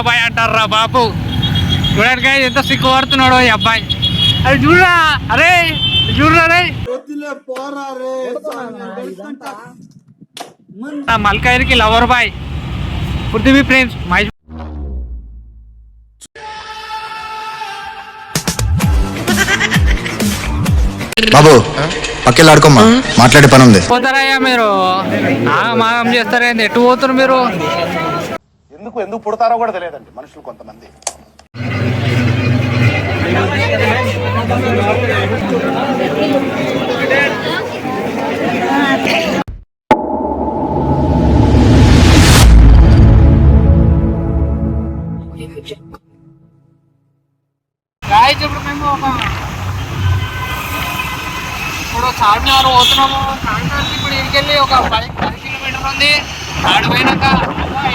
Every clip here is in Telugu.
బాయ్ అంటారా బాబు. చూడడానికి ఎంత సిగ్గు పడుతున్నాడో ఈ అబ్బాయి. అది చూడరా, అరే చూడరా రే మల్కాయరికి lover boy Prithvi friends Mahesh Babu పక్కెళ్ళి ఆడుకోమ్మా, మాట్లాడే పని ఉంది. పోతారయ్యా మీరు, మాగం చేస్తారేంది? ఎటు పోతున్నారు మీరు? ఎందుకు పుడతారో కూడా తెలియదండి మనుషులు కొంతమంది. ఇప్పుడు మేము ఇప్పుడు చార్మినార్ పోతున్నాము. చార్మినార్కి ఇప్పుడు ఇంటికెళ్ళి ఒక 10 కిలోమీటర్ ఉంది. ఆడ పోయినాక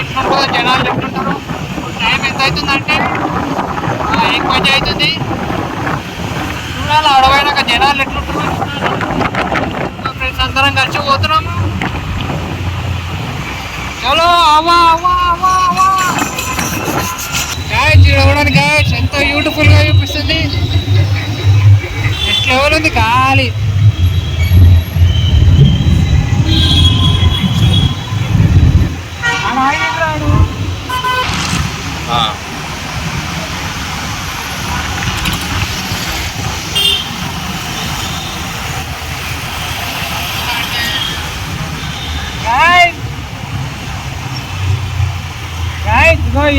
ఎట్లుంటుందో, జనాలు ఎట్లుంటారు, టైం ఎంత అవుతుందంటే 1 అవుతుంది. చూడాలి ఆడ పోయినాక జనాలు ఎట్లుంటారో. ఫ్రెండ్స్ అందరం కలిసి పోతున్నాము. చలో అవ్వా అవ్వా అవ్వా అవ్వా. చూడడానికి ఎంతో బ్యూటిఫుల్ గా చూపిస్తుంది. నెక్స్ట్ లెవెల్ ఉంది గాలి.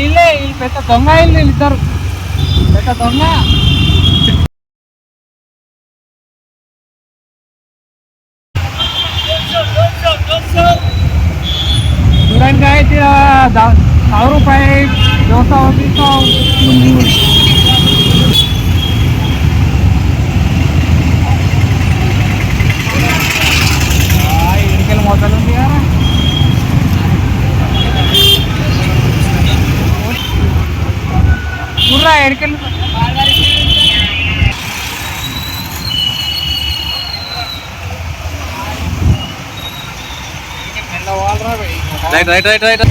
ఇల్లే పెద్ద దొంగ, ఇల్లు ఇద్దరు పెద్ద దొంగ. చూడండి 100 రూపాయలు 200 ఇడికెళ్ళి మొదలు ఉంది కదా. చూడరా ఎడికెళ్ళి రైట్ రైట్ రైట్ రైట్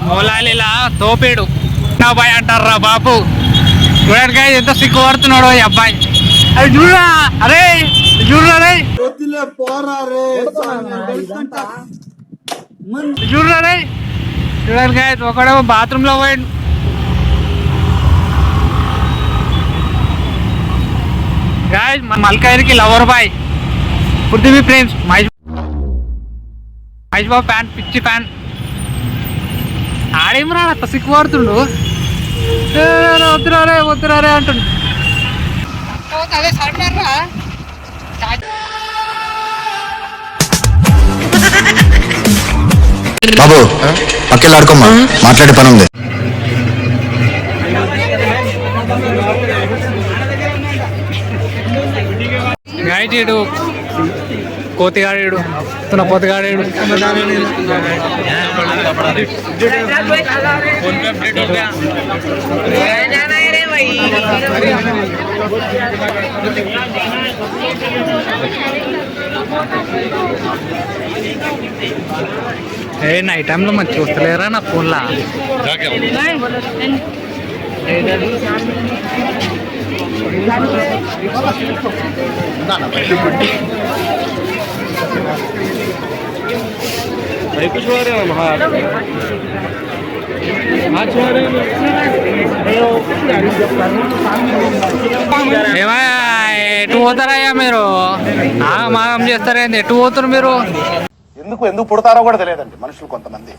మోలాలిలా తోపేడు బాయ్ అంటారా బాబు. చూడడానికి ఎంత సిగ్గు పడుతున్నాడో ఈ అబ్బాయి. అది చూడరా, అరే చూడరా రే చూడరా రే. చూడడానికి ఒకడేమో బాత్రూమ్ లో పోయాడు. గాయస్ మల్కాయరికి lover boy Prithvi friends Mahesh Babu fan, పిచ్చి ఫ్యాన్. ఆడేం రా అంత సిక్కు పడుతుండు. వద్దురారే వద్దురారే అంటుండు. అదే సరిపడరా బాబు పక్కెళ్ళి ఆడుకోమ్మా, మాట్లాడే పని ఉంది. గాయటీడు కోతిగాడేడు తున పోతగాడేడు. నైట్ టైంలో మంచి చూస్తలేరా నా ఫోన్లా. ఎటు పోతారయ్యా మీరు? మాగం చేస్తారేంది? ఎటు పోతున్నారు మీరు? ఎందుకు పుడతారో కూడా తెలియదండి మనుషులు కొంతమంది.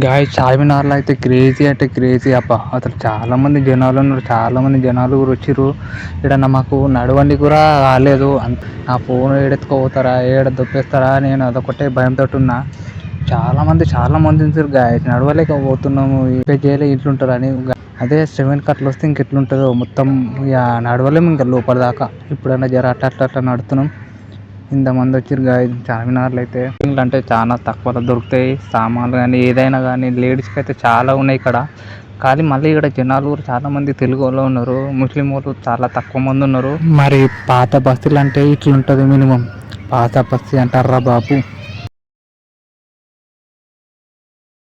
గాయస్ చార్మినార్లో అయితే క్రేజీ అంటే క్రేజీ అప్ప. అసలు చాలా మంది జనాలు ఉన్నారు, చాలా మంది జనాలు కూడా వచ్చిర్రు. ఇక్కడ మాకు నడవండి కూడా రాలేదు. నా ఫోన్ ఏడెత్తుకోపోతారా, ఏడ దొప్పేస్తారా, నేను అదొకటే భయంతో ఉన్నా. చాలా మంది ఉన్నారు గాయస్, నడవలేకపోతున్నాము. పే చేయలే ఇట్లుంటారు అని. అదే 7 కట్లు వస్తే ఇంకెట్లుంటుందో మొత్తం. ఇక నడవలేము ఇంకా లోపల దాకా. ఇప్పుడన్నా జర అట్లా నడుతున్నాం. ఇంతమంది వచ్చారు గాయస్ చార్మినార్లో అయితే. అంటే చాలా తక్కువలో దొరుకుతాయి సామాన్లు కానీ ఏదైనా కానీ. లేడీస్కి అయితే చాలా ఉన్నాయి ఇక్కడ. కానీ మళ్ళీ ఇక్కడ జనాలు కూడా చాలా మంది తెలుగు వాళ్ళు ఉన్నారు, ముస్లిం వాళ్ళు చాలా తక్కువ మంది ఉన్నారు. మరి పాత బస్తీలు అంటే ఇట్లుంటుంది మినిమం. పాత బస్తీ అంటారా బాబు.